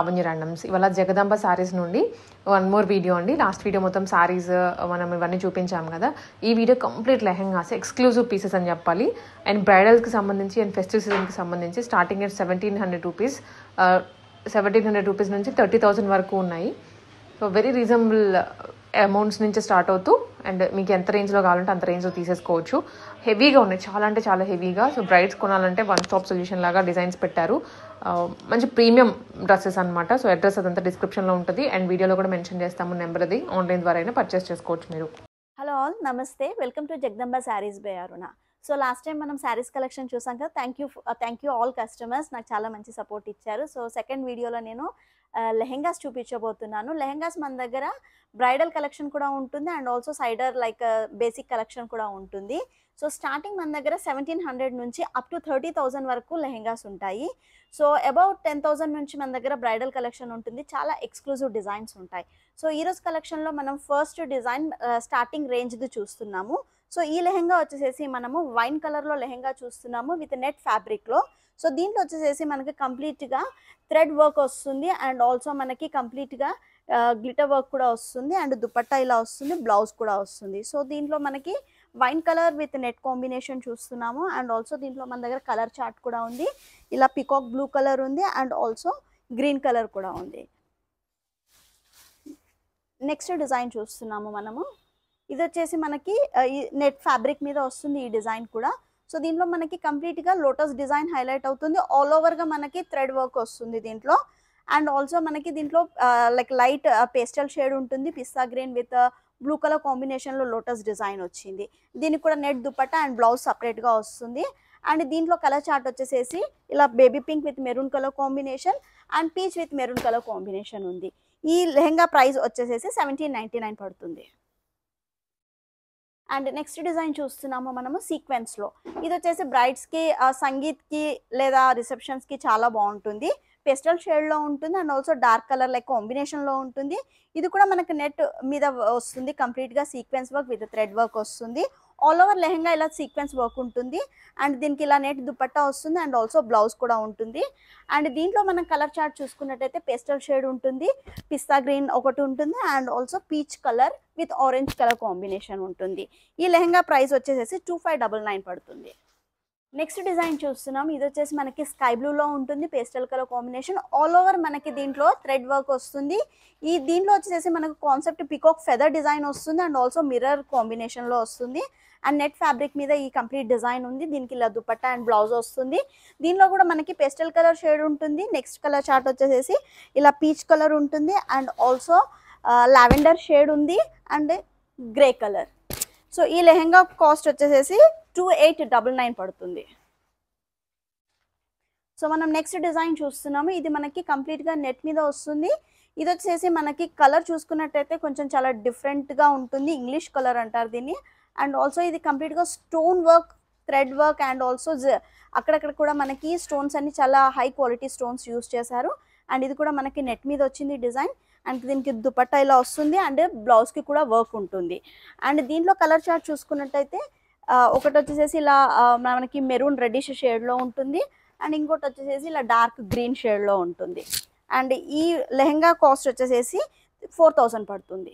Lavanya randoms ఇవాళ జగదాంబ సారీస్ నుండి one more video అండి. లాస్ట్ వీడియో మొత్తం సారీస్ మనం ఇవన్నీ చూపించాం కదా. ఈ video complete lehengas exclusive pieces అని చెప్పాలి. అండ్ బ్రైడల్స్కి సంబంధించి అండ్ ఫెస్టివ్ సీజన్కి సంబంధించి స్టార్టింగ్ ఎట్ 1700 రూపీస్ 1700 రూపీస్ నుంచి 30,000 వరకు ఉన్నాయి. సో వెరీ రీజనబుల్ అమౌంట్స్ నుంచి స్టార్ట్ అవుతూ అండ్ మీకు ఎంత రేంజ్లో కావాలంటే అంత రేంజ్లో తీసేసుకోవచ్చు. హెవీగా ఉన్నాయి, చాలా అంటే చాలా హెవీగా. సో బ్రైడ్స్ కొనాలంటే వన్ స్టాప్ సొల్యూషన్ లాగా డిజైన్స్ పెట్టారు. మంచి ప్రీమియం డ్రెస్సెస్ అనమాట. సో అడ్రస్ అదంతా డిస్క్రిప్షన్లో ఉంటుంది అండ్ వీడియోలో కూడా మెన్షన్ చేస్తాము నెంబర్. అది ఆన్లైన్ ద్వారా అయినా పర్చేస్ చేసుకోవచ్చు మీరు. హలో ఆల్, నమస్తే, welcome to Jagadamba saris by Aruna. So last time మనం శారీస్ కలెక్షన్ చూసాం కదా. థ్యాంక్ యూ ఆల్ కస్టమర్స్, నాకు చాలా మంచి సపోర్ట్ ఇచ్చారు. సో సెకండ్ వీడియోలో నేను లెహెంగాస్ చూపించబోతున్నాను. లెహెంగాస్ మన దగ్గర బ్రైడల్ కలెక్షన్ కూడా ఉంటుంది and also cider like basic collection కూడా ఉంటుంది. సో స్టార్టింగ్ మన దగ్గర 1700 నుంచి అప్ టు 30,000 వరకు లెహెంగాస్ ఉంటాయి. సో అబౌట్ 10,000 నుంచి మన దగ్గర బ్రైడల్ కలెక్షన్ ఉంటుంది. చాలా ఎక్స్క్లూజివ్ డిజైన్స్ ఉంటాయి. సో ఈరోజు కలెక్షన్లో మనం ఫస్ట్ డిజైన్ స్టార్టింగ్ రేంజ్ది చూస్తున్నాము. సో ఈ లెహెంగా వచ్చేసేసి మనము వైన్ కలర్లో లెహెంగా చూస్తున్నాము విత్ నెట్ ఫ్యాబ్రిక్లో. సో దీంట్లో వచ్చేసేసి మనకి కంప్లీట్గా థ్రెడ్ వర్క్ వస్తుంది అండ్ ఆల్సో మనకి కంప్లీట్గా గ్లిటర్ వర్క్ కూడా వస్తుంది అండ్ దుపట్టా ఇలా వస్తుంది, బ్లౌజ్ కూడా వస్తుంది. సో దీంట్లో మనకి wine colour with net combination చూస్తున్నాము అండ్ ఆల్సో దీంట్లో మన దగ్గర కలర్ చార్ట్ కూడా ఉంది. ఇలా పికాక్ బ్లూ కలర్ ఉంది అండ్ ఆల్సో గ్రీన్ కలర్ కూడా ఉంది. నెక్స్ట్ డిజైన్ చూస్తున్నాము మనము. ఇది వచ్చేసి మనకి నెట్ ఫ్యాబ్రిక్ మీద వస్తుంది ఈ డిజైన్ కూడా. సో దీంట్లో మనకి కంప్లీట్గా లోటస్ డిజైన్ హైలైట్ అవుతుంది. ఆల్ ఓవర్గా మనకి థ్రెడ్ వర్క్ వస్తుంది దీంట్లో అండ్ ఆల్సో మనకి దీంట్లో లైక్ లైట్ పేస్టల్ షేడ్ ఉంటుంది. పిస్తా గ్రీన్ విత్ బ్లూ కలర్ కాంబినేషన్లో లోటస్ డిజైన్ వచ్చింది. దీనికి కూడా నెట్ దుపట్టా అండ్ బ్లౌజ్ సపరేట్గా వస్తుంది. అండ్ దీంట్లో కలర్ చార్ట్ వచ్చేసేసి ఇలా baby pink with maroon colour combination and peach with maroon colour combination ఉంది. ఈ లెహెంగా ప్రైస్ వచ్చేసేసి 1799 పడుతుంది. అండ్ నెక్స్ట్ డిజైన్ చూస్తున్నాము మనము సీక్వెన్స్లో. ఇది వచ్చేసి బ్రైడ్స్కి, సంగీత్కి లేదా రిసెప్షన్స్కి చాలా బాగుంటుంది. పెస్టల్ షేడ్లో ఉంటుంది and also dark colour like కాంబినేషన్లో ఉంటుంది. ఇది కూడా మనకు నెట్ మీద వస్తుంది. కంప్లీట్గా sequence work with thread work వస్తుంది. ఆల్ ఓవర్ లెహెంగా ఇలా సీక్వెన్స్ వర్క్ ఉంటుంది అండ్ దీనికి ఇలా నెట్ దుపట్టా వస్తుంది అండ్ ఆల్సో బ్లౌజ్ కూడా ఉంటుంది. అండ్ దీంట్లో మనం కలర్ చార్ట్ చూసుకున్నట్టయితే పేస్టల్ షేడ్ ఉంటుంది, పిస్తా గ్రీన్ ఒకటి ఉంటుంది and also peach colour with orange colour combination ఉంటుంది. ఈ లెహెంగా ప్రైస్ వచ్చేసేసి 2599 పడుతుంది. నెక్స్ట్ డిజైన్ చూస్తున్నాం. ఇది వచ్చేసి మనకి స్కై బ్లూలో ఉంటుంది, pastel colour combination. All over మనకి దీంట్లో థ్రెడ్ వర్క్ వస్తుంది. దీంట్లో వచ్చేసి మనకు కాన్సెప్ట్ పికాక్ ఫెదర్ డిజైన్ వస్తుంది అండ్ ఆల్సో మిర్రర్ కాంబినేషన్లో వస్తుంది అండ్ నెట్ ఫ్యాబ్రిక్ మీద ఈ కంప్లీట్ డిజైన్ ఉంది. దీనికి ఇలా దుపట్టా అండ్ బ్లౌజ్ వస్తుంది. దీనిలో కూడా మనకి పేస్టల్ కలర్ షేడ్ ఉంటుంది. నెక్స్ట్ కలర్ చార్ట్ వచ్చేసేసి ఇలా పీచ్ కలర్ ఉంటుంది అండ్ ఆల్సో లావెండర్ షేడ్ ఉంది అండ్ గ్రే కలర్. సో ఈ లెహెంగా కాస్ట్ వచ్చేసేసి 2899 పడుతుంది. సో మనం నెక్స్ట్ డిజైన్ చూస్తున్నాము. ఇది మనకి కంప్లీట్గా నెట్ మీద వస్తుంది. ఇది వచ్చేసి మనకి కలర్ చూసుకున్నట్టయితే కొంచెం చాలా డిఫరెంట్గా ఉంటుంది. ఇంగ్లీష్ కలర్ అంటారు దీన్ని. అండ్ ఆల్సో ఇది కంప్లీట్గా stone work, thread work and also అక్కడక్కడ కూడా మనకి స్టోన్స్ అన్ని చాలా హై క్వాలిటీ స్టోన్స్ యూస్ చేశారు. అండ్ ఇది కూడా మనకి నెట్ మీద వచ్చింది డిజైన్ అండ్ దీనికి దుపట్టా ఇలా వస్తుంది అండ్ బ్లౌజ్కి కూడా వర్క్ ఉంటుంది. అండ్ దీంట్లో కలర్ చార్ట్ చూసుకున్నట్టయితే ఒకటి వచ్చేసేసి ఇలా మనకి మెరూన్ రెడ్డిష్ షేడ్లో ఉంటుంది అండ్ ఇంకోటి వచ్చేసేసి ఇలా డార్క్ గ్రీన్ షేడ్లో ఉంటుంది. అండ్ ఈ లెహెంగా కాస్ట్ వచ్చేసేసి 4000 పడుతుంది.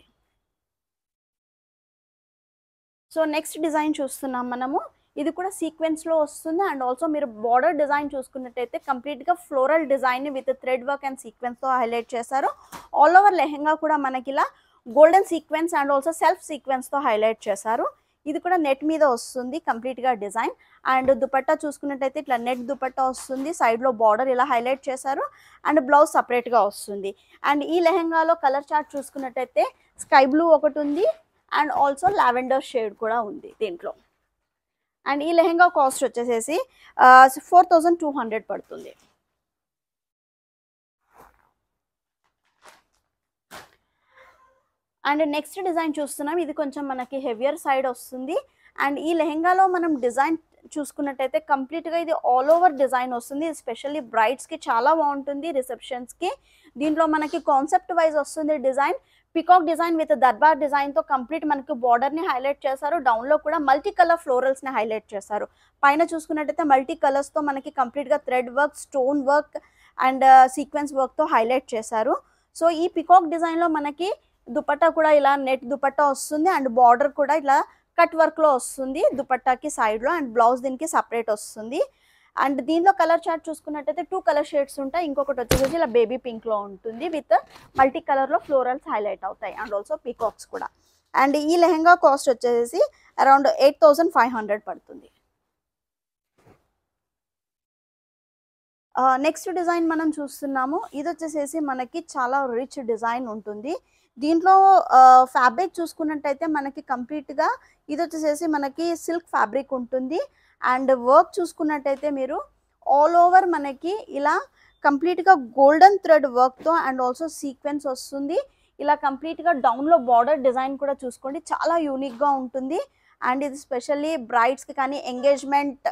సో నెక్స్ట్ డిజైన్ చూస్తున్నాం మనము. ఇది కూడా సీక్వెన్స్లో వస్తుంది అండ్ ఆల్సో మీరు బార్డర్ డిజైన్ చూసుకున్నట్టయితే కంప్లీట్గా floral design with thread work and సీక్వెన్స్తో హైలైట్ చేశారు. ఆల్ ఓవర్ లెహెంగా కూడా మనకి ఇలా golden sequence and also self సీక్వెన్స్తో హైలైట్ చేశారు. ఇది కూడా నెట్ మీద వస్తుంది కంప్లీట్గా డిజైన్. అండ్ దుపట్టా చూసుకున్నట్టయితే ఇట్లా నెట్ దుపట్టా వస్తుంది. సైడ్లో బార్డర్ ఇలా హైలైట్ చేశారు అండ్ బ్లౌజ్ సపరేట్గా వస్తుంది. అండ్ ఈ లెహెంగాలో కలర్ చార్ట్ చూసుకున్నట్టయితే స్కై బ్లూ ఒకటి ఉంది అండ్ ఆల్సో లావెండర్ షేడ్ కూడా ఉంది దీంట్లో. అండ్ ఈ లెహెంగా కాస్ట్ వచ్చేసేసి 4200 పడుతుంది. అండ్ నెక్స్ట్ డిజైన్ చూస్తున్నాం. ఇది కొంచెం మనకి హెవియర్ సైడ్ వస్తుంది. అండ్ ఈ లెహెంగాలో మనం డిజైన్ చూసుకున్నట్టయితే కంప్లీట్గా ఇది ఆల్ ఓవర్ డిజైన్ వస్తుంది. ఎస్పెషల్లీ బ్రైడ్స్కి చాలా బాగుంటుంది, రిసెప్షన్స్కి. దీంట్లో మనకి కాన్సెప్ట్ వైజ్ వస్తుంది design. Peacock design with Darbar డిజైన్తో కంప్లీట్ మనకి బార్డర్ని హైలైట్ చేశారు. డౌన్లో కూడా మల్టీ కలర్ ఫ్లోరల్స్ని హైలైట్ చేశారు. పైన చూసుకున్నట్టయితే మల్టీ కలర్స్తో మనకి కంప్లీట్గా thread work, stone work and sequence వర్క్తో హైలైట్ చేశారు. సో ఈ పికాక్ డిజైన్లో మనకి దుపట్టా కూడా ఇలా నెట్ దుపట్టా వస్తుంది అండ్ బార్డర్ కూడా ఇలా కట్ వర్క్లో వస్తుంది దుపట్టాకి సైడ్లో, అండ్ బ్లౌజ్ దీనికి సపరేట్ వస్తుంది. అండ్ దీనిలో కలర్ చార్ట్ చూసుకున్నట్టయితే 2 కలర్ షేడ్స్ ఉంటాయి. ఇంకొకటి వచ్చేసి ఇలా బేబీ పింక్లో ఉంటుంది విత్ మల్టీ కలర్లో ఫ్లోరల్స్ హైలైట్ అవుతాయి అండ్ ఆల్సో పీకాక్స్ కూడా. అండ్ ఈ లెహెంగా కాస్ట్ వచ్చేసి అరౌండ్ 8500 పడుతుంది. నెక్స్ట్ డిజైన్ మనం చూస్తున్నాము. ఇది వచ్చేసేసి మనకి చాలా రిచ్ డిజైన్ ఉంటుంది. దీంట్లో ఫ్యాబ్రిక్ చూసుకున్నట్టయితే మనకి కంప్లీట్గా ఇది వచ్చేసేసి మనకి సిల్క్ ఫ్యాబ్రిక్ ఉంటుంది. అండ్ వర్క్ చూసుకున్నట్టయితే మీరు ఆల్ ఓవర్ మనకి ఇలా కంప్లీట్గా గోల్డెన్ థ్రెడ్ వర్క్తో అండ్ ఆల్సో సీక్వెన్స్ వస్తుంది. ఇలా కంప్లీట్గా డౌన్లో బార్డర్ డిజైన్ కూడా చూసుకోండి, చాలా యూనిక్గా ఉంటుంది. అండ్ ఇది స్పెషల్లీ బ్రైడ్స్కి కానీ ఎంగేజ్మెంట్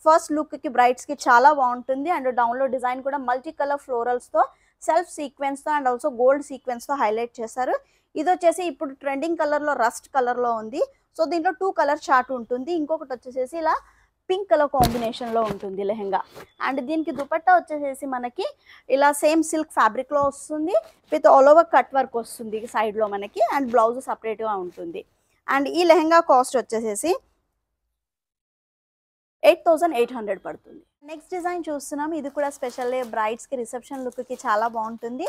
ఫస్ట్ లుక్కి బ్రైడ్స్కి చాలా బాగుంటుంది. అండ్ డౌన్లో డిజైన్ కూడా మల్టీ కలర్ ఫ్లోరల్స్తో సెల్ఫ్ సీక్వెన్స్తో అండ్ ఆల్సో గోల్డ్ సీక్వెన్స్తో హైలైట్ చేశారు. ఇది వచ్చేసి ఇప్పుడు ట్రెండింగ్ కలర్లో రస్ట్ కలర్లో ఉంది. సో దీంట్లో 2 కలర్ చార్ట్ ఉంటుంది. ఇంకొకటి వచ్చేసేసి ఇలా పింక్ కలర్ కాంబినేషన్లో ఉంటుంది లెహెంగా. అండ్ దీనికి దుపట్టా వచ్చేసేసి మనకి ఇలా సేమ్ సిల్క్ ఫ్యాబ్రిక్లో వస్తుంది with all over cut work వస్తుంది సైడ్లో మనకి, అండ్ బ్లౌజ్ సపరేట్గా ఉంటుంది. అండ్ ఈ లెహెంగా కాస్ట్ వచ్చేసేసి 8800 పడుతుంది. నెక్స్ట్ డిజైన్ చూస్తున్నాం. ఇది కూడా స్పెషల్లీ బ్రైడ్స్కి రిసెప్షన్ లుక్కి చాలా బాగుంటుంది.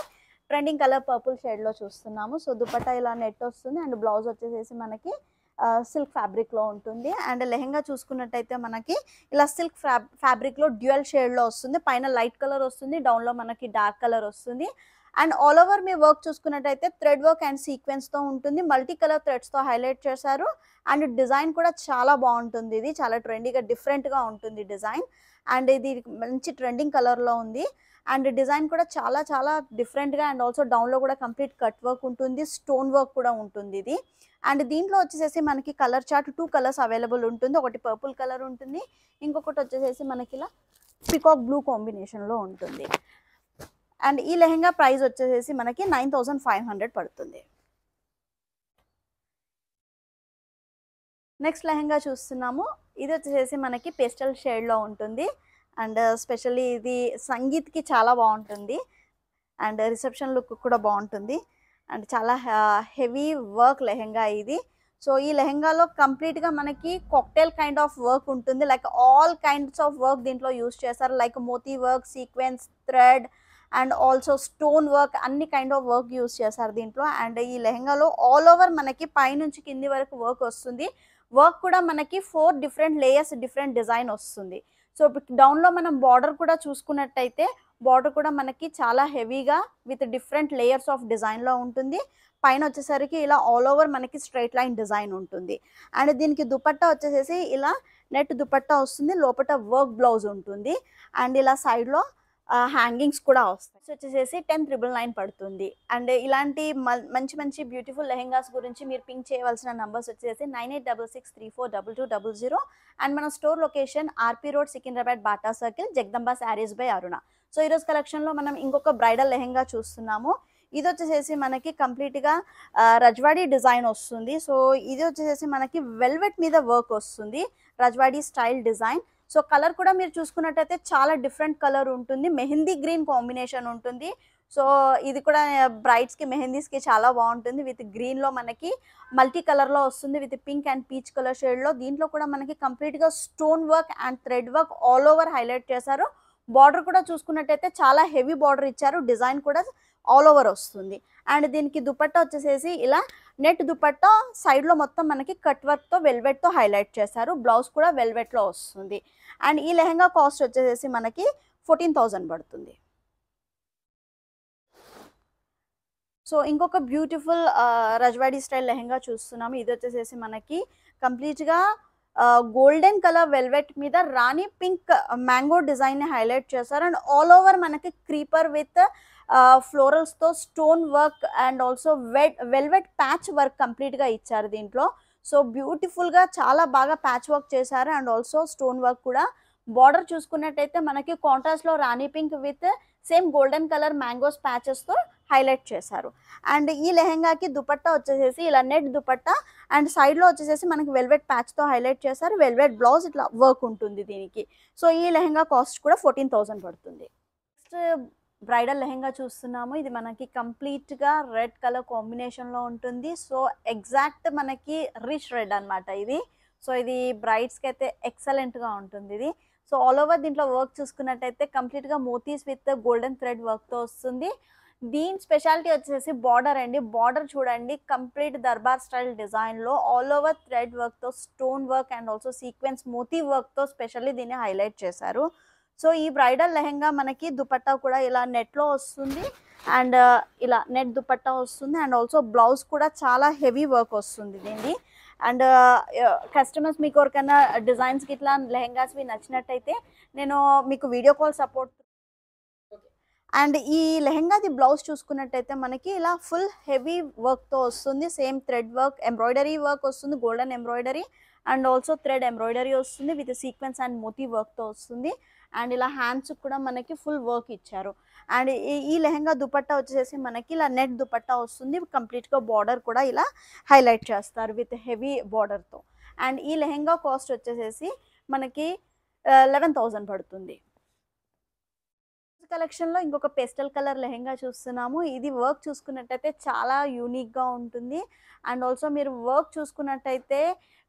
ట్రెండింగ్ కలర్ పర్పుల్ షేడ్లో చూస్తున్నాము. సో దుపట్టా ఇలా నెట్ వస్తుంది అండ్ బ్లౌజ్ వచ్చేసేసి మనకి సిల్క్ ఫ్యాబ్రిక్లో ఉంటుంది. అండ్ లెహెంగా చూసుకున్నట్టయితే మనకి ఇలా సిల్క్ ఫ్యాబ్రిక్లో డ్యూయల్ షేడ్లో వస్తుంది. పైన లైట్ కలర్ వస్తుంది, డౌన్లో మనకి డార్క్ కలర్ వస్తుంది. And all over me work చూసుకున్నట్టయితే థ్రెడ్ వర్క్ అండ్ సీక్వెన్స్తో ఉంటుంది. మల్టీ కలర్ థ్రెడ్స్తో హైలైట్ చేశారు. అండ్ డిజైన్ కూడా చాలా బాగుంటుంది. ఇది చాలా ట్రెండీగా డిఫరెంట్గా ఉంటుంది డిజైన్. అండ్ ఇది మంచి ట్రెండింగ్ కలర్లో ఉంది. అండ్ డిజైన్ కూడా చాలా చాలా డిఫరెంట్గా అండ్ ఆల్సో డౌన్లో కూడా కంప్లీట్ కట్ వర్క్ ఉంటుంది, స్టోన్ వర్క్ కూడా ఉంటుంది ఇది. అండ్ దీంట్లో వచ్చేసేసి మనకి కలర్ చార్ట్ 2 కలర్స్ అవైలబుల్ ఉంటుంది. ఒకటి పర్పుల్ కలర్ ఉంటుంది, ఇంకొకటి వచ్చేసేసి మనకి ఇలా పికాక్ బ్లూ కాంబినేషన్లో ఉంటుంది. అండ్ ఈ లెహెంగా ప్రైస్ వచ్చేసేసి మనకి 9500 పడుతుంది. నెక్స్ట్ లెహెంగా చూస్తున్నాము. ఇది వచ్చేసేసి మనకి పేస్టల్ షేడ్లో ఉంటుంది. అండ్ స్పెషల్లీ ఇది సంగీత్కి చాలా బాగుంటుంది అండ్ రిసెప్షన్ లుక్ కూడా బాగుంటుంది. అండ్ చాలా హెవీ వర్క్ లెహెంగా ఇది. సో ఈ లెహెంగాలో కంప్లీట్గా మనకి కాక్టైల్ కైండ్ ఆఫ్ వర్క్ ఉంటుంది. Like all kinds of work దీంట్లో యూస్ చేస్తారు. లైక్ మోతీ work, sequence, thread and also stone work, అన్ని కైండ్ ఆఫ్ వర్క్ యూస్ చేస్తారు దీంట్లో. అండ్ ఈ లెహెంగాలో ఆల్ ఓవర్ మనకి పైనుంచి కింది వరకు వర్క్ వస్తుంది. వర్క్ కూడా మనకి 4 డిఫరెంట్ లేయర్స్, డిఫరెంట్ డిజైన్ వస్తుంది. సో డౌన్లో మనం బార్డర్ కూడా చూసుకున్నట్టయితే బార్డర్ కూడా మనకి చాలా హెవీగా విత్ డిఫరెంట్ లేయర్స్ ఆఫ్ డిజైన్లో ఉంటుంది. పైన వచ్చేసరికి ఇలా ఆల్ ఓవర్ మనకి స్ట్రైట్ లైన్ డిజైన్ ఉంటుంది. అండ్ దీనికి దుపట్టా వచ్చేసేసి ఇలా నెట్ దుపట్టా వస్తుంది, లోపల వర్క్ బ్లౌజ్ ఉంటుంది. అండ్ ఇలా సైడ్లో హ్యాంగింగ్స్ కూడా వస్తాయి. సో వచ్చేసేసి 10,999 పడుతుంది. అండ్ ఇలాంటి మంచి మంచి బ్యూటిఫుల్ లెహెంగాస్ గురించి మీరు పింక్ చేయవలసిన నంబర్స్ వచ్చేసి 9866342200. అండ్ మన store location RP road, Secunderabad, Bata circle, Jagadamba saris by Aruna. So ఈరోజు కలెక్షన్లో మనం ఇంకొక బ్రైడల్ లెహెంగా చూస్తున్నాము. ఇది వచ్చేసేసి మనకి కంప్లీట్గా రజ్వాడీ డిజైన్ వస్తుంది. సో ఇది వచ్చేసేసి మనకి వెల్వెట్ మీద వర్క్ వస్తుంది, రజ్వాడీ స్టైల్ డిజైన్. సో కలర్ కూడా మీరు చూసుకున్నట్టయితే చాలా డిఫరెంట్ కలర్ ఉంటుంది, మెహందీ గ్రీన్ కాంబినేషన్ ఉంటుంది. సో ఇది కూడా బ్రైడ్స్కి మెహందీస్కి చాలా బాగుంటుంది. విత్ గ్రీన్లో మనకి మల్టీ కలర్లో వస్తుంది, with pink and peach colour షేడ్లో. దీంట్లో కూడా మనకి కంప్లీట్గా stone work and thread work all over highlight చేశారు. బార్డర్ కూడా చూసుకున్నట్టయితే చాలా హెవీ బార్డర్ ఇచ్చారు, డిజైన్ కూడా ఆల్ ఓవర్ వస్తుంది. అండ్ దీనికి దుపట్టా వచ్చేసేసి ఇలా నెట్ దుపట్టా, సైడ్లో మొత్తం మనకి కట్ వర్క్తో వెల్వెట్తో హైలైట్ చేశారు. బ్లౌజ్ కూడా వెల్వెట్లో వస్తుంది. అండ్ ఈ లెహెంగా కాస్ట్ వచ్చేసేసి మనకి 14,000 పడుతుంది. సో ఇంకొక బ్యూటిఫుల్ రజ్వాడీ స్టైల్ లెహెంగా చూస్తున్నాము. ఇది వచ్చేసేసి మనకి కంప్లీట్గా గోల్డెన్ కలర్ వెల్వెట్ మీద రాణి పింక్ మ్యాంగో డిజైన్ని హైలైట్ చేశారు. అండ్ ఆల్ ఓవర్ మనకి క్రీపర్ విత్ ఫ్లోరల్స్తో stone work and also velvet patch work కంప్లీట్గా ఇచ్చారు దీంట్లో. సో బ్యూటిఫుల్గా చాలా బాగా ప్యాచ్ వర్క్ చేశారు. అండ్ ఆల్సో స్టోన్ వర్క్ కూడా. బార్డర్ చూసుకున్నట్టయితే మనకి కాంట్రాస్ట్లో rani pink with same golden colour mangoes ప్యాచెస్తో హైలైట్ చేశారు. అండ్ ఈ లెహెంగాకి దుపట్టా వచ్చేసేసి ఇలా నెట్ దుపట్టా అండ్ సైడ్లో వచ్చేసేసి మనకి వెల్వెట్ ప్యాచ్తో హైలైట్ చేశారు. వెల్వెట్ బ్లౌజ్ ఇట్లా వర్క్ ఉంటుంది దీనికి. సో ఈ లెహెంగా కాస్ట్ కూడా 14,000 పడుతుంది. నెక్స్ట్ బ్రైడల్ లెహెంగా చూస్తున్నాము. ఇది మనకి కంప్లీట్‌గా రెడ్ కలర్ కాంబినేషన్‌లో ఉంటుంది. సో, ఎగ్జాక్ట్ మనకి రిచ్ రెడ్ అన్నమాట ఇది. సో, ఇది బ్రైడ్స్‌కైతే ఎక్సలెంట్‌గా ఉంటుందిది. సో, ఆల్ ఓవర్ దీంట్లో వర్క్ చూసుకున్నట్టయితే కంప్లీట్‌గా మోతీస్ విత్ గోల్డెన్ థ్రెడ్ వర్క్‌తో వస్తుంది. దీని స్పెషాలిటీ వచ్చేసి బార్డర్ అండి. బార్డర్ చూడండి కంప్లీట్ దర్బార్ స్టైల్ డిజైన్‌లో ఆల్ ఓవర్ థ్రెడ్ వర్క్‌తో stone work and also sequence మోతీ వర్క్‌తో స్పెషల్లీ దీన్ని హైలైట్ చేశారు. సో, ఈ బ్రైడల్ లెహెంగా మనకి దుపట్టా కూడా ఇలా నెట్‌లో వస్తుంది. అండ్ ఇలా నెట్ దుపట్టా వస్తుంది. అండ్ ఆల్సో బ్లౌజ్ కూడా చాలా హెవీ వర్క్ వస్తుంది దీనిది. అండ్ కస్టమర్స్ మీకు ఎవరికైనా డిజైన్స్‌కి ఇట్లా లెహెంగాస్‌వి నచ్చినట్టయితే నేను మీకు వీడియో కాల్ సపోర్ట్. అండ్ ఈ లెహెంగాది బ్లౌజ్ చూసుకున్నట్టయితే మనకి ఇలా ఫుల్ హెవీ వర్క్‌తో వస్తుంది. Same thread work, embroidery work వస్తుంది. Golden embroidery and also thread embroidery వస్తుంది విత్ సీక్వెన్స్ అండ్ మోతీ వర్క్‌తో వస్తుంది. అండ్ ఇలా హ్యాండ్స్ కూడా మనకి ఫుల్ వర్క్ ఇచ్చారు. అండ్ ఈ లెహెంగా దుపట్టా వచ్చేసి మనకి ఇలా నెట్ దుపట్టా వస్తుంది. కంప్లీట్‌గా బార్డర్ కూడా ఇలా హైలైట్ చేస్తారు విత్ హెవీ బార్డర్‌తో. అండ్ ఈ లెహెంగా కాస్ట్ వచ్చేసేసి మనకి 11,000 పడుతుంది. కలెక్షన్‌లో ఇంకొక పేస్టల్ కలర్ లెహెంగా చూస్తున్నాము. ఇది వర్క్ చూసుకున్నట్టయితే చాలా యూనిక్‌గా ఉంటుంది. అండ్ ఆల్సో మీరు వర్క్ చూసుకున్నట్టయితే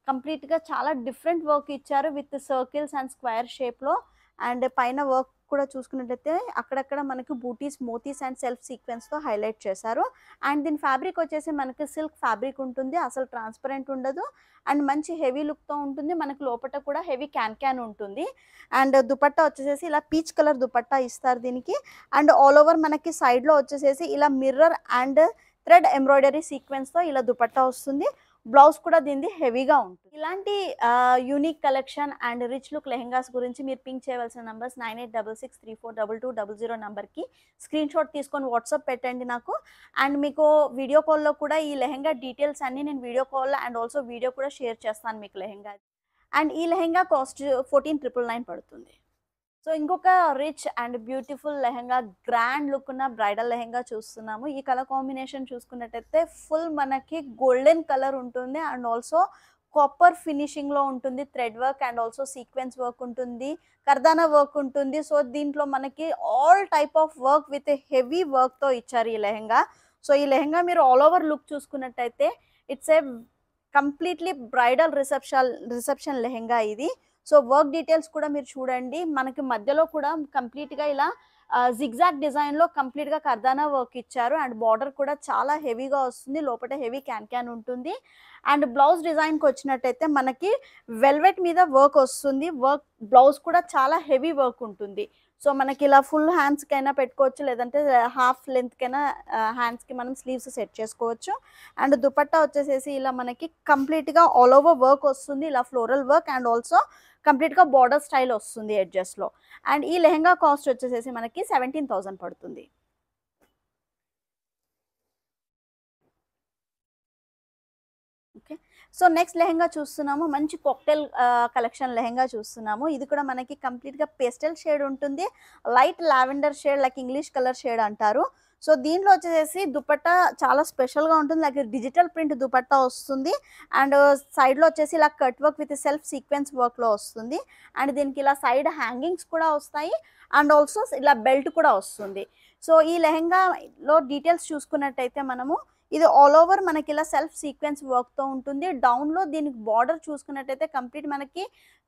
కంప్లీట్‌గా చాలా డిఫరెంట్ వర్క్ ఇచ్చారు విత్ సర్కిల్స్ అండ్ స్క్వేర్ షేప్‌లో. అండ్ పైన వర్క్ కూడా చూసుకున్నట్టయితే అక్కడక్కడ మనకి బూటీస్, మోతీస్ అండ్ సెల్ఫ్ సీక్వెన్స్‌తో హైలైట్ చేశారు. అండ్ దీని ఫ్యాబ్రిక్ వచ్చేసి మనకి సిల్క్ ఫ్యాబ్రిక్ ఉంటుంది. అసలు ట్రాన్స్పరెంట్ ఉండదు. అండ్ మంచి హెవీ లుక్‌తో ఉంటుంది. మనకి లోపట కూడా హెవీ క్యాన్ ఉంటుంది. అండ్ దుపట్టా వచ్చేసేసి ఇలా పీచ్ కలర్ దుపట్టా ఇస్తారు దీనికి. అండ్ ఆల్ ఓవర్ మనకి సైడ్‌లో వచ్చేసేసి ఇలా మిర్రర్ అండ్ థ్రెడ్ ఎంబ్రాయిడరీ సీక్వెన్స్‌తో ఇలా దుపట్టా వస్తుంది. బ్లౌజ్ కూడా దీనిది హెవీగా ఉంటుంది. ఇలాంటి unique collection and rich look lehengas గురించి మీరు పింక్ చేయవలసిన నంబర్స్ 9866342200 నంబర్‌కి స్క్రీన్ షాట్ తీసుకొని వాట్సాప్ పెట్టండి నాకు. అండ్ మీకు వీడియో కాల్‌లో కూడా ఈ లెహెంగా డీటెయిల్స్ అన్నీ నేను video call and also video కూడా షేర్ చేస్తాను మీకు లెహెంగా. అండ్ ఈ లెహెంగా కాస్ట్ 14,999 పడుతుంది. సో, ఇంకొక rich and beautiful lehenga, grand look ఉన్న బ్రైడల్ లెహెంగా చూస్తున్నాము. ఈ కలర్ కాంబినేషన్ చూసుకున్నట్టయితే ఫుల్ మనకి గోల్డెన్ కలర్ ఉంటుంది. అండ్ ఆల్సో కాపర్ ఫినిషింగ్‌లో ఉంటుంది. Thread work and also sequence work ఉంటుంది. కర్దానా వర్క్ ఉంటుంది. సో, దీంట్లో మనకి all type of work with heavy వర్క్‌తో ఇచ్చారు ఈ లెహెంగా. సో, ఈ లెహెంగా మీరు ఆల్ ఓవర్ లుక్ చూసుకున్నట్టయితే it's a completely bridal reception lehenga ఇది. సో, వర్క్ డీటెయిల్స్ కూడా మీరు చూడండి. మనకి మధ్యలో కూడా కంప్లీట్‌గా ఇలా జిగ్‌జాగ్ డిజైన్‌లో కంప్లీట్‌గా కర్దానా వర్క్ ఇచ్చారు. అండ్ బార్డర్ కూడా చాలా హెవీగా వస్తుంది. లోపట హెవీ క్యాన్ ఉంటుంది. అండ్ బ్లౌజ్ డిజైన్‌కి వచ్చినట్టయితే మనకి వెల్వెట్ మీద వర్క్ వస్తుంది. బ్లౌజ్ కూడా చాలా హెవీ వర్క్ ఉంటుంది. సో, మనకి ఇలా ఫుల్ హ్యాండ్స్‌కైనా పెట్టుకోవచ్చు. లేదంటే హాఫ్ లెంగ్త్‌కైనా హ్యాండ్స్‌కి మనం స్లీవ్స్ సెట్ చేసుకోవచ్చు. అండ్ దుపట్టా వచ్చేసేసి ఇలా మనకి కంప్లీట్‌గా ఆల్ ఓవర్ వర్క్ వస్తుంది. ఇలా ఫ్లోరల్ వర్క్ అండ్ ఆల్సో కంప్లీట్‌గా బార్డర్ స్టైల్ వస్తుంది ఎడ్జెస్‌లో. అండ్ ఈ లెహెంగా కాస్ట్ వచ్చేసేసి మనకి 17,000 పడుతుంది. ఓకే. సో, నెక్స్ట్ లెహెంగా చూస్తున్నాము. మంచి కాక్టైల్ కలెక్షన్ లెహెంగా చూస్తున్నాము. ఇది కూడా మనకి కంప్లీట్‌గా పేస్టల్ షేడ్ ఉంటుంది. Light lavender shade like English colour shade అంటారు. సో, దీంట్లో వచ్చేసేసి దుపట్టా చాలా స్పెషల్‌గా ఉంటుంది. లైక్ డిజిటల్ ప్రింట్ దుపట్టా వస్తుంది. అండ్ సైడ్‌లో వచ్చేసి ఇలా cut work with self sequence వర్క్‌లో వస్తుంది. అండ్ దీనికి ఇలా సైడ్ హ్యాంగింగ్స్ కూడా వస్తాయి. అండ్ ఆల్సో ఇలా బెల్ట్ కూడా వస్తుంది. సో, ఈ లెహెంగాలో డీటెయిల్స్ చూసుకున్నట్టయితే మనము ఇది ఆల్ ఓవర్ మనకి ఇలా సెల్ఫ్ సీక్వెన్స్ వర్క్‌తో ఉంటుంది. డౌన్‌లో దీనికి బార్డర్ చూసుకున్నట్టయితే కంప్లీట్ మనకి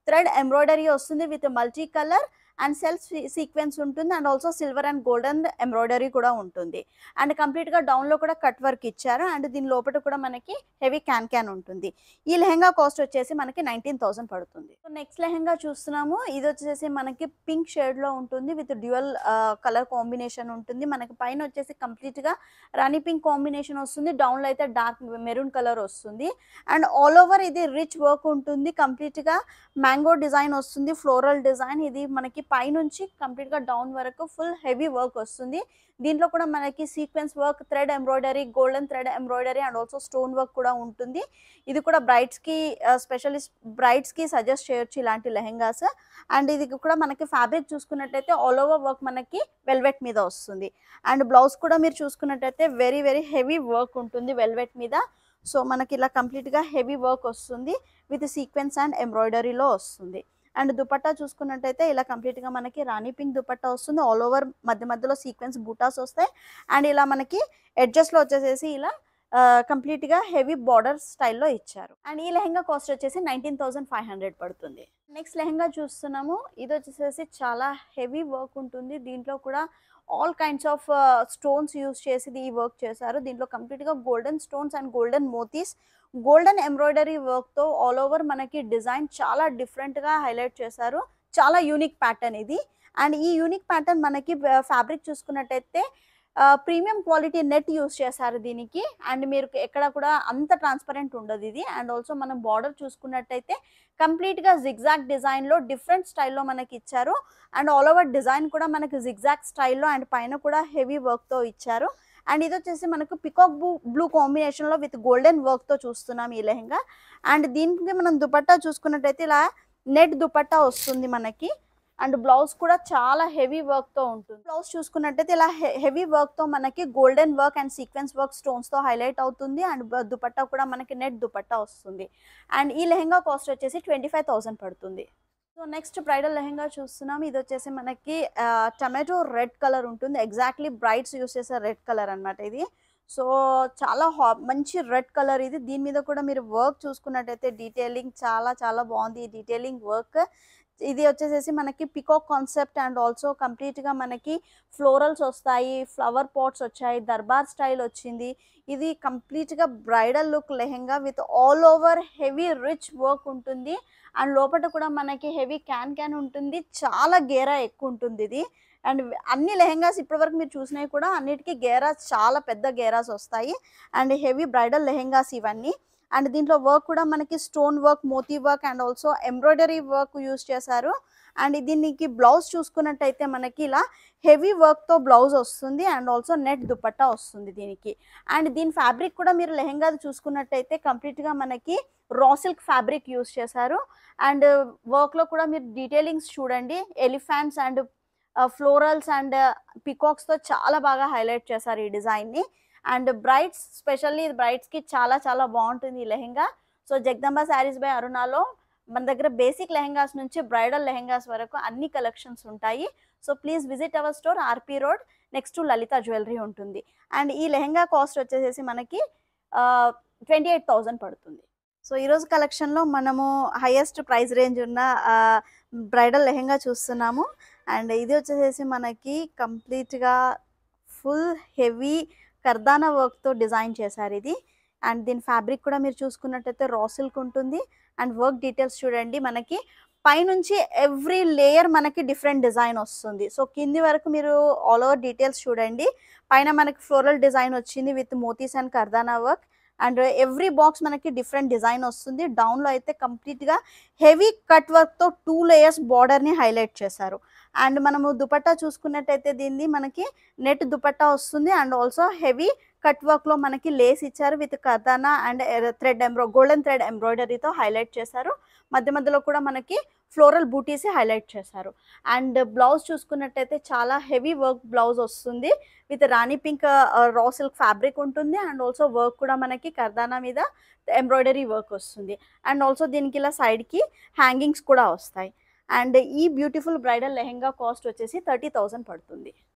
థ్రెడ్ ఎంబ్రాయిడరీ వస్తుంది with multi colour and self sequence ఉంటుంది. And also silver and golden embroidery కూడా ఉంటుంది. అండ్ కంప్లీట్‌గా డౌన్‌లో కూడా కట్ వర్క్ ఇచ్చారు. అండ్ దీని లోపల కూడా మనకి హెవీ క్యాన్ ఉంటుంది. ఈ లెహెంగా కాస్ట్ వచ్చేసి మనకి 19,000 పడుతుంది. సో, నెక్స్ట్ లెహెంగా చూస్తున్నాము. ఇది వచ్చేసి మనకి పింక్ షేడ్‌లో ఉంటుంది విత్ డ్యూయల్ కలర్ కాంబినేషన్ ఉంటుంది. మనకి పైన వచ్చేసి కంప్లీట్‌గా రాణి పింక్ కాంబినేషన్ వస్తుంది. డౌన్‌లో అయితే డార్క్ మెరూన్ కలర్ వస్తుంది. అండ్ ఆల్ ఓవర్ ఇది రిచ్ వర్క్ ఉంటుంది. కంప్లీట్‌గా మ్యాంగో డిజైన్ వస్తుంది. ఫ్లోరల్ డిజైన్ ఇది మనకి పైనుంచి కంప్లీట్‌గా డౌన్ వరకు ఫుల్ హెవీ వర్క్ వస్తుంది. దీంట్లో కూడా మనకి sequence work, thread embroidery, golden thread embroidery and also stone work కూడా ఉంటుంది. ఇది కూడా బ్రైడ్స్‌కి సజెస్ట్ చేయొచ్చు ఇలాంటి లెహెంగాస్. అండ్ ఇది కూడా మనకి ఫ్యాబ్రిక్ చూసుకున్నట్టయితే ఆల్ ఓవర్ వర్క్ మనకి వెల్వెట్ మీద వస్తుంది. అండ్ బ్లౌజ్ కూడా మీరు చూసుకున్నట్టయితే వెరీ వెరీ హెవీ వర్క్ ఉంటుంది వెల్వెట్ మీద. సో, మనకి ఇలా కంప్లీట్‌గా హెవీ వర్క్ వస్తుంది విత్ సీక్వెన్స్ అండ్ ఎంబ్రాయిడరీలో వస్తుంది. అండ్ దుపట్టా చూసుకున్నట్టయితే ఇలా కంప్లీట్గా మనకి రాణి పింక్ దుపట్టా వస్తుంది. ఆల్ ఓవర్ మధ్య మధ్యలో సీక్వెన్స్ బూటాస్ వస్తాయి. అండ్ ఇలా మనకి ఎడ్జెస్లో వచ్చేసేసి ఇలా కంప్లీట్గా హెవీ బార్డర్ స్టైల్లో ఇచ్చారు. అండ్ ఈ లెహంగా కాస్ట్ వచ్చేసి 19,500 పడుతుంది. నెక్స్ట్ లెహంగా చూస్తున్నాము. ఇది వచ్చేసేసి చాలా హెవీ వర్క్ ఉంటుంది. దీంట్లో కూడా all kinds of stones use చేసి ఈ వర్క్ చేశారు. దీంట్లో కంప్లీట్గా గోల్డెన్ స్టోన్స్ అండ్ గోల్డెన్ మోతీస్, గోల్డెన్ ఎంబ్రాయిడరీ వర్క్తో ఆల్ ఓవర్ మనకి డిజైన్ చాలా డిఫరెంట్గా హైలైట్ చేశారు. చాలా యూనిక్ ప్యాటర్న్ ఇది. అండ్ ఈ యూనిక్ ప్యాటర్న్ మనకి ఫ్యాబ్రిక్ చూసుకున్నట్టయితే ప్రీమియం క్వాలిటీ నెట్ యూస్ చేశారు దీనికి. అండ్ మీరు ఎక్కడ కూడా అంత ట్రాన్స్పరెంట్ ఉండదు ఇది. అండ్ ఆల్సో మనం బార్డర్ చూసుకున్నట్టయితే కంప్లీట్గా జిగ్జాగ్ డిజైన్లో డిఫరెంట్ స్టైల్లో మనకి ఇచ్చారు. అండ్ ఆల్ ఓవర్ డిజైన్ కూడా మనకి జిగ్జాగ్ స్టైల్లో అండ్ పైన కూడా హెవీ వర్క్తో ఇచ్చారు. అండ్ ఇది వచ్చేసి మనకు పికాక్ బ్లూ కాంబినేషన్లో విత్ గోల్డెన్ వర్క్తో చూస్తున్నాం ఈ లెహంగా. అండ్ దీనికి మనం దుపట్టా చూసుకున్నట్టయితే ఇలా నెట్ దుపట్టా వస్తుంది మనకి. అండ్ బ్లౌజ్ కూడా చాలా హెవీ వర్క్తో ఉంటుంది. బ్లౌజ్ చూసుకున్నట్టయితే ఇలా హెవీ వర్క్తో మనకి golden work and sequence work స్టోన్స్తో హైలైట్ అవుతుంది. అండ్ దుపట్టా కూడా మనకి నెట్ దుపట్టా వస్తుంది. అండ్ ఈ లెహంగా కాస్ట్ వచ్చేసి 25,000 పడుతుంది. సో నెక్స్ట్ బ్రైడల్ లెహంగా చూస్తున్నాం. ఇది వచ్చేసి మనకి టమాటో రెడ్ కలర్ ఉంటుంది. ఎగ్జాక్ట్లీ బ్రైడ్స్ యూస్ చేసే రెడ్ కలర్ అనమాట ఇది. సో చాలా మంచి రెడ్ కలర్ ఇది. దీని మీద కూడా మీరు వర్క్ చూసుకున్నట్టయితే డీటెయిలింగ్ చాలా చాలా బాగుంది. ఈ డీటెయిలింగ్ వర్క్ ఇది వచ్చేసేసి మనకి పికాక్ కాన్సెప్ట్ అండ్ ఆల్సో కంప్లీట్గా మనకి ఫ్లోరల్స్ వస్తాయి, ఫ్లవర్ పాట్స్ వచ్చాయి, దర్బార్ స్టైల్ వచ్చింది. ఇది కంప్లీట్గా bridal look lehenga with all over heavy rich work ఉంటుంది. అండ్ లోపల కూడా మనకి హెవీ క్యాన్ ఉంటుంది. చాలా గేరా ఎక్కువ ఉంటుంది ఇది. అండ్ అన్ని లెహంగాస్ ఇప్పటివరకు మీరు చూసినవి కూడా అన్నిటికీ గేరాస్ చాలా పెద్ద గేరాస్ వస్తాయి. అండ్ హెవీ బ్రైడల్ లెహంగాస్ ఇవన్నీ. అండ్ దీంట్లో వర్క్ కూడా మనకి స్టోన్ వర్క్, మోతీ work and also embroidery work use చేశారు. అండ్ దీనికి బ్లౌజ్ చూసుకున్నట్టయితే మనకి ఇలా హెవీ వర్క్తో బ్లౌజ్ వస్తుంది. అండ్ ఆల్సో నెట్ దుపట్టా వస్తుంది దీనికి. అండ్ దీని ఫ్యాబ్రిక్ కూడా మీరు లెహంగా చూసుకున్నట్టయితే కంప్లీట్గా మనకి రా సిల్క్ ఫ్యాబ్రిక్ యూస్ చేశారు. అండ్ వర్క్లో కూడా మీరు డీటెయిలింగ్స్ చూడండి. ఎలిఫెంట్స్ అండ్ ఫ్లోరల్స్ అండ్ పికాక్స్తో చాలా బాగా హైలైట్ చేశారు ఈ డిజైన్ని. అండ్ బ్రైడ్స్ స్పెషల్లీ బ్రైడ్స్కి చాలా చాలా బాగుంటుంది ఈ లెహంగా. సో జగదంబ శారీస్ బై అరుణాలో మన దగ్గర బేసిక్ లెహంగాస్ నుంచి బ్రైడల్ లెహంగాస్ వరకు అన్ని కలెక్షన్స్ ఉంటాయి. So please visit our store, RP road, next to Lalitha jewellery ఉంటుంది. అండ్ ఈ లెహంగా కాస్ట్ వచ్చేసేసి మనకి 28,000 పడుతుంది. సో ఈరోజు కలెక్షన్లో మనము హైయెస్ట్ ప్రైస్ రేంజ్ ఉన్న బ్రైడల్ లెహంగా చూస్తున్నాము. అండ్ ఇది వచ్చేసేసి మనకి కంప్లీట్గా ఫుల్ హెవీ కర్దానా వర్క్తో డిజైన్ చేశారు ఇది. అండ్ దీని ఫ్యాబ్రిక్ కూడా మీరు చూసుకున్నట్టయితే రా సిల్క్ ఉంటుంది. అండ్ వర్క్ డీటెయిల్స్ చూడండి. మనకి పైనుంచి ఎవ్రీ లేయర్ మనకి డిఫరెంట్ డిజైన్ వస్తుంది. సో కింది వరకు మీరు ఆల్ ఓవర్ డీటెయిల్స్ చూడండి. పైన మనకి ఫ్లోరల్ డిజైన్ వచ్చింది విత్ మోతీస్ అండ్ కర్దానా వర్క్. అండ్ ఎవ్రీ బాక్స్ మనకి డిఫరెంట్ డిజైన్ వస్తుంది. డౌన్లో అయితే కంప్లీట్గా హెవీ కట్ వర్క్తో 2 లేయర్స్ బార్డర్ని హైలైట్ చేశారు. అండ్ మనము దుపట్టా చూసుకున్నట్టయితే దీన్ని మనకి నెట్ దుపట్టా వస్తుంది. అండ్ ఆల్సో హెవీ కట్ వర్క్లో మనకి లేస్ ఇచ్చారు విత్ కర్దానా అండ్ గోల్డెన్ థ్రెడ్ ఎంబ్రాయిడరీతో హైలైట్ చేశారు. మధ్య మధ్యలో కూడా మనకి ఫ్లోరల్ బూటీస్ హైలైట్ చేశారు. అండ్ బ్లౌజ్ చూసుకున్నట్టయితే చాలా హెవీ వర్క్ బ్లౌజ్ వస్తుంది with rani pink raw silk fabric ఉంటుంది. అండ్ ఆల్సో వర్క్ కూడా మనకి కర్దానా మీద ఎంబ్రాయిడరీ వర్క్ వస్తుంది. అండ్ ఆల్సో దీనికి ఇలా సైడ్కి హ్యాంగింగ్స్ కూడా వస్తాయి. అండ్ ఈ బ్యూటిఫుల్ బ్రైడల్ లెహంగా కాస్ట్ వచ్చేసి 30,000 పడుతుంది.